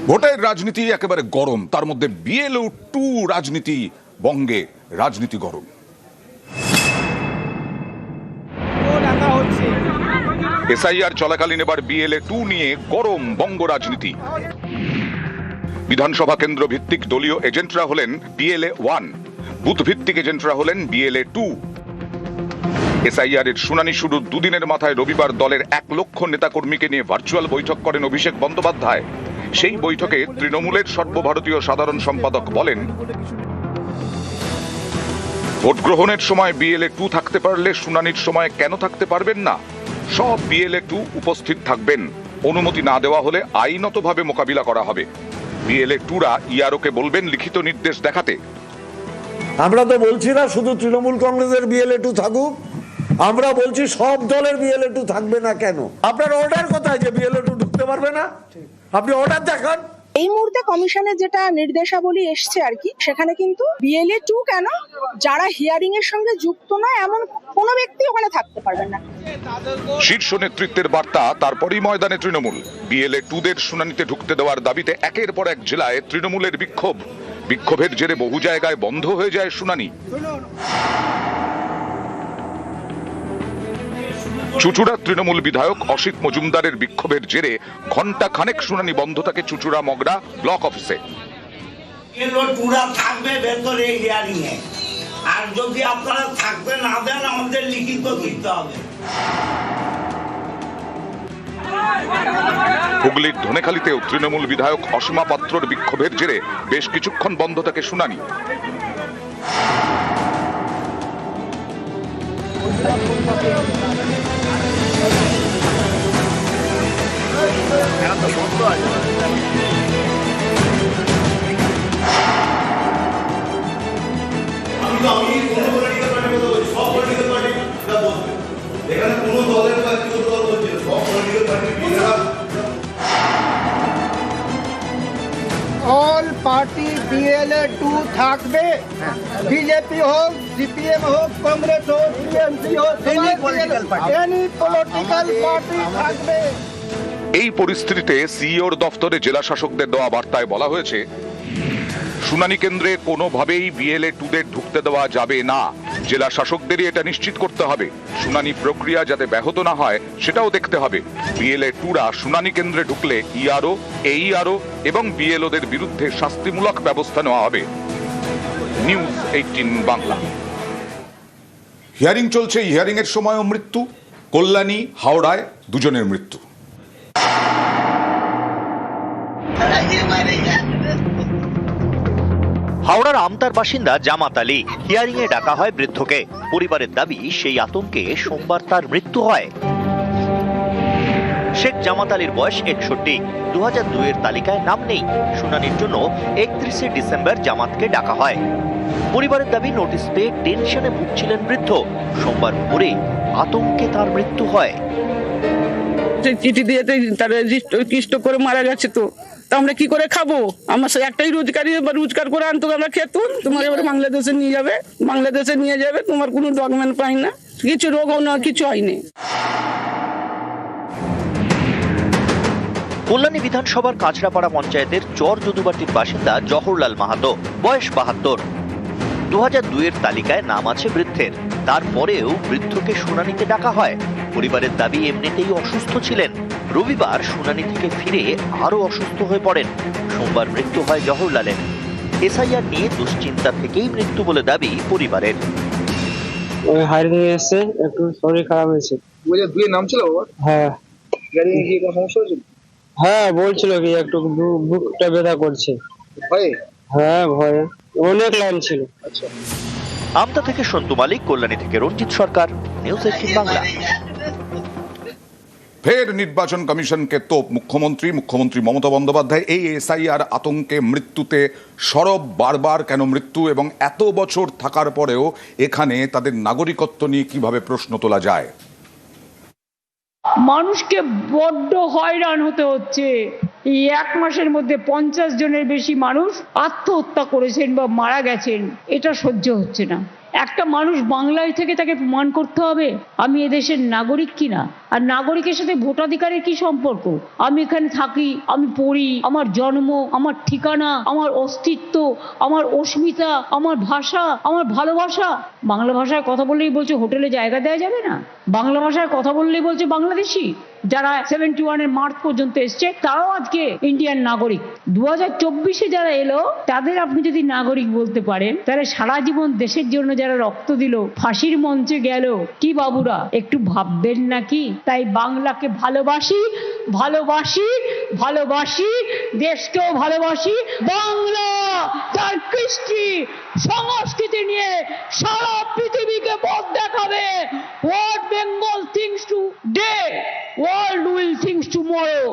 ভোটের রাজনীতি একেবারে গরম, তার মধ্যে বিএলও 2 রাজনীতি, বঙ্গে রাজনীতি গরম। এসআইআর চলাকালীন এবার বিএলএ 2 নিয়ে গরম বঙ্গ রাজনীতি। বিধানসভা কেন্দ্র ভিত্তিক দলীয় এজেন্টরা হলেন বিএলএ 1, বুথ ভিত্তিক এজেন্টরা হলেন বিএলএ 2। এসআইআর এর শুনানি শুরুর দুদিনের মাথায় রবিবার দলের 1 লক্ষ নেতাকর্মীকে নিয়ে ভার্চুয়াল বৈঠক করেন অভিষেক বন্দ্যোপাধ্যায়। সেই বৈঠকে তৃণমূলের সর্বভারতীয় সাধারণ সম্পাদক বলেন, ভোট গ্রহণের সময় বিএলএ 2 থাকতে পারলে শুনানির সময় কেন থাকতে পারবেন না? সব বিএলএ 2 উপস্থিত থাকবেন। অনুমতি না দেওয়া হলে আইনতভাবে মোকাবিলা করা হবে। বিএলএ 2রা ইআরওকে বলবেন লিখিত নির্দেশ দেখাতে। আমরা তো বলছি না শুধু তৃণমূল কংগ্রেসের বিএলএ 2 থাকুক, আমরা বলছি সব দলের বিএলএ 2 থাকবে না কেন? আপনার অর্ডার কোথায় যে বিএলএ 2 ঢুকতে পারবে না? আপনি অর্ডার দেখান। এই মুহূর্তে কমিশনের যেটা নির্দেশাবলী এসছে আর কি, সেখানে কিন্তু বিএলএ 2 কেন, যারা হিয়ারিং এর সঙ্গে যুক্ত নয় এমন কোনো ব্যক্তি ওখানে থাকতে পারবেন না। শীর্ষ নেতৃত্বের বার্তা, তারপরই ময়দানে তৃণমূল। বিএলএ 2দের শুনানিতে ঢুকতে দেওয়ার দাবিতে একের পর এক জেলায় তৃণমূলের বিক্ষোভ। বিক্ষোভের জেরে বহু জায়গায় বন্ধ হয়ে যায় শুনানি। চুঁচুড়া তৃণমূল বিধায়ক অসিত মজুমদারের বিক্ষোভের জেরে ঘণ্টা খানেক শুনানি বন্ধ থাকে চুঁচুড়া মগরা ব্লক অফিসে। থাকবে ভেতরে হিয়ারিং এ, আর যদি আপনারা থাকতে না দেন আমাদের লিখিত দিতে হবে। হুগলির ধনেখালিতেও তৃণমূল বিধায়ক অসীমা পাত্রর বিক্ষোভের জেরে বেশ কিছুক্ষণ বন্ধ থাকে শুনানি। অল পার্টি বিএলএ 2 থাকবে, বিজেপি হোক, সিপিএম হোক, কংগ্রেস হোক, টিএমসি হোক, এনি পলিটিক্যাল পার্টি থাকবে। এই পরিস্থিতিতে সিইওর দফতরে জেলা শাসকদের দেওয়া বার্তায় বলা হয়েছে, শুনানি কেন্দ্রে কোনোভাবেই বিএলএ 2দের ঢুকতে দেওয়া যাবে না। জেলা শাসকদেরই এটা নিশ্চিত করতে হবে। শুনানি প্রক্রিয়া যাতে ব্যাহত না হয় সেটাও দেখতে হবে। বিএলএ 2রা শুনানি কেন্দ্রে ঢুকলে ইআরও, এইআরও এবং বিএলওদের বিরুদ্ধে শাস্তিমূলক ব্যবস্থা নেওয়া হবে। নিউজ 18 বাংলা। হিয়ারিং চলছে, হিয়ারিং এর সময়ও মৃত্যু। কল্যাণী, হাওড়ায় দুজনের মৃত্যু। হাওড়ার আমতার বাসিন্দা জামাত আলী, হিয়ারিং এ ডাকা হয় বৃদ্ধকে। পরিবারের দাবি, সেই আতঙ্কে সোমবার তার মৃত্যু হয়। শেখ জামাত আলীর বয়স 61। 2002 এর তালিকায় নাম নেই। শুনানির জন্য 31শে ডিসেম্বর জামাতকে ডাকা হয়। পরিবারের দাবি, নোটিশ পেয়ে টেনশনে ভুগছিলেন বৃদ্ধ। সোমবার ভোরে আতঙ্কে তার মৃত্যু হয়। চিঠি দিয়ে তারা রেজিস্টার করে মারা গেছে, তো আমরা কি করে খাবো? আমার একটাই রোজগার করে আনতো, আমরা খেতো। তোমার এবার বাংলাদেশে নিয়ে যাবে, তোমার কোনো ডকুমেন্ট পাই না, কিছু রোগ না, কিছু হয়নি। কল্যাণী বিধানসভার কাঁচরাপাড়া পঞ্চায়েতের চর যদুবাটির বাসিন্দা জহরলাল মাহাতো, বয়স 72। 2002 এর তালিকায় নাম আছে বৃদ্ধের। তারপরেও বৃদ্ধকে শুনানিতে ডাকা হয়। পরিবারের দাবি, এমনিতেই অসুস্থ ছিলেন। রবিবার শুনানি থেকে ফিরে আরো অসুস্থ হয়ে পড়েন। সোমবার মৃত্যু হয় জহরলালের। এসআইআর নিয়ে দুশ্চিন্তা থেকেই মৃত্যু বলে দাবি পরিবারের। ওই হারিয়ে এসে একটু শরীর খারাপ হয়েছে। দুই নাম ছিল বাবা? হ্যাঁ। গাড়ি নিয়ে গিয়ে কোনো সমস্যা হয়েছিল? হ্যাঁ, বলছিল কি একটু বুকটা ব্যথা করছে। ভয়ে? হ্যাঁ, ভয়ে। অনেক লাইন ছিল। আচ্ছা। আমতা থেকে সন্তু মালিক, কল্যাণী থেকে রঞ্জিত সরকার, নিউজ 18 বাংলা। ফের নির্বাচন কমিশনকে তোপ মুখ্যমন্ত্রী মমতা বন্দ্যোপাধ্যায়। এই এসআইআর আতঙ্কে মৃত্যুতে সরব। বারবার কেন মৃত্যু, এবং এত বছর থাকার পরেও এখানে তাদের নাগরিকত্ব নিয়ে কিভাবে প্রশ্ন তোলা যায়? মানুষকে বড্ড হয়রান হতে হচ্ছে। এই 1 মাসের মধ্যে 50 জনের বেশি মানুষ আত্মহত্যা করেছেন বা মারা গেছেন। এটা সহ্য হচ্ছে না। একটা মানুষ বাংলায় থেকে তাকে প্রমাণ করতে হবে আমি এদেশের নাগরিক কিনা। আর নাগরিকের সাথে ভোটাধিকারের কি সম্পর্ক? আমি এখানে থাকি, আমি পড়ি, আমার জন্ম, আমার ঠিকানা, আমার অস্তিত্ব, আমার অস্মিতা, আমার ভাষা, আমার ভালোবাসা। বাংলা ভাষায় কথা বললেই বলছে হোটেলে জায়গা দেওয়া যাবে না, বাংলা ভাষায় কথা বললেই বলছে বাংলাদেশি। যারা 71-এর মার্চ পর্যন্ত এসছে তারাও আজকে ইন্ডিয়ান নাগরিক। 2024-এ যারা এলো তাদের আপনি যদি নাগরিক বলতে পারেন, তাহলে সারা জীবন দেশের জন্য যারা রক্ত দিল, ফাঁসির মঞ্চে গেল, কি বাবুরা একটু ভাববেন নাকি? তাই বাংলাকে ভালোবাসি, ভালোবাসি, ভালোবাসি, দেশকেও ভালোবাসি। বাংলা তার কৃষ্টি সংস্কৃতি নিয়ে সারা পৃথিবীকে পথ দেখাবে। What Bengal thinks today, world will think tomorrow.